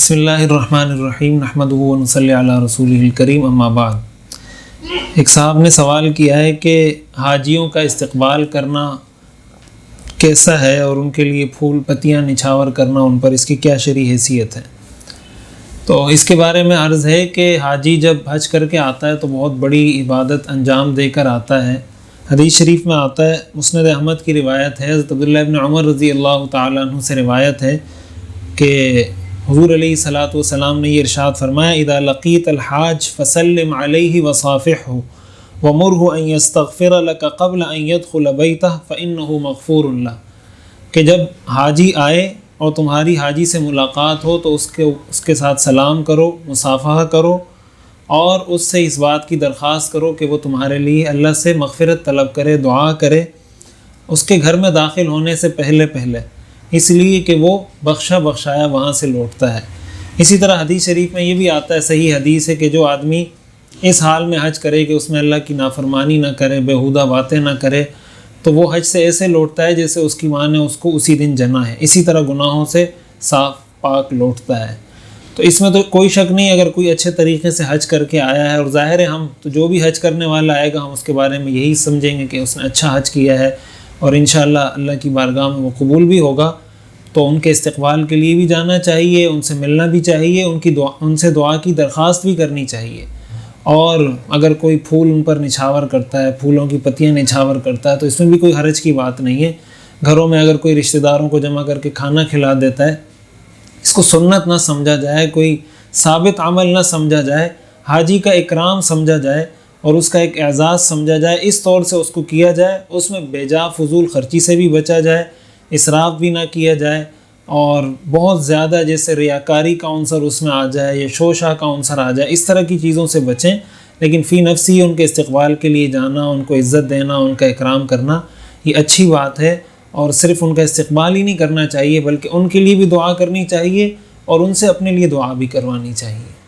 بسم اللہ الرحمن الرحیم نحمدہ و نصلی علی رسولہ الکریم اما بعد۔ ایک صاحب نے سوال کیا ہے کہ حاجیوں کا استقبال کرنا کیسا ہے اور ان کے لیے پھول پتیاں نچھاور کرنا ان پر اس کی کیا شرعی حیثیت ہے۔ تو اس کے بارے میں عرض ہے کہ حاجی جب حج کر کے آتا ہے تو بہت بڑی عبادت انجام دے کر آتا ہے۔ حدیث شریف میں آتا ہے، مسند احمد کی روایت ہے، حضرت عبداللہ ابن عمر رضی اللہ تعالیٰ عنہ سے روایت ہے کہ حضور علیہ الصلاۃ والسلام نے یہ ارشاد فرمایا، اذا لقیت الحاج فسلم علیہ وصافحہ ومرہ ان یستغفر لک قبل ان یدخل بیتہ فانہ مغفور لہ، کہ جب حاجی آئے اور تمہاری حاجی سے ملاقات ہو تو اس کے ساتھ سلام کرو، مصافحہ کرو اور اس سے اس بات کی درخواست کرو کہ وہ تمہارے لیے اللہ سے مغفرت طلب کرے، دعا کرے اس کے گھر میں داخل ہونے سے پہلے، اس لیے کہ وہ بخشایا وہاں سے لوٹتا ہے۔ اسی طرح حدیث شریف میں یہ بھی آتا ہے، صحیح حدیث ہے، کہ جو آدمی اس حال میں حج کرے کہ اس میں اللہ کی نافرمانی نہ کرے، بیہودہ باتیں نہ کرے، تو وہ حج سے ایسے لوٹتا ہے جیسے اس کی ماں نے اس کو اسی دن جنا ہے، اسی طرح گناہوں سے صاف پاک لوٹتا ہے۔ تو اس میں تو کوئی شک نہیں، اگر کوئی اچھے طریقے سے حج کر کے آیا ہے، اور ظاہر ہے ہم تو جو بھی حج کرنے والا آئے گا ہم اس کے بارے میں یہی سمجھیں گے کہ اس نے اچھا حج کیا ہے اور انشاءاللہ اللہ کی بارگاہ میں وہ قبول بھی ہوگا، تو ان کے استقبال کے لیے بھی جانا چاہیے، ان سے ملنا بھی چاہیے، ان سے دعا کی درخواست بھی کرنی چاہیے۔ اور اگر کوئی پھول ان پر نچھاور کرتا ہے، پھولوں کی پتیاں نچھاور کرتا ہے تو اس میں بھی کوئی حرج کی بات نہیں ہے۔ گھروں میں اگر کوئی رشتہ داروں کو جمع کر کے کھانا کھلا دیتا ہے، اس کو سنت نہ سمجھا جائے، کوئی ثابت عمل نہ سمجھا جائے، حاجی کا اکرام سمجھا جائے اور اس کا ایک اعزاز سمجھا جائے، اس طور سے اس کو کیا جائے، اس میں بے جا فضول خرچی سے بھی بچا جائے، اسراف بھی نہ کیا جائے، اور بہت زیادہ جیسے ریاکاری کا عنصر اس میں آ جائے یا شوشہ کا عنصر آ جائے، اس طرح کی چیزوں سے بچیں۔ لیکن فی نفسی ان کے استقبال کے لیے جانا، ان کو عزت دینا، ان کا اکرام کرنا یہ اچھی بات ہے، اور صرف ان کا استقبال ہی نہیں کرنا چاہیے بلکہ ان کے لیے بھی دعا کرنی چاہیے اور ان سے اپنے لیے دعا بھی کروانی چاہیے۔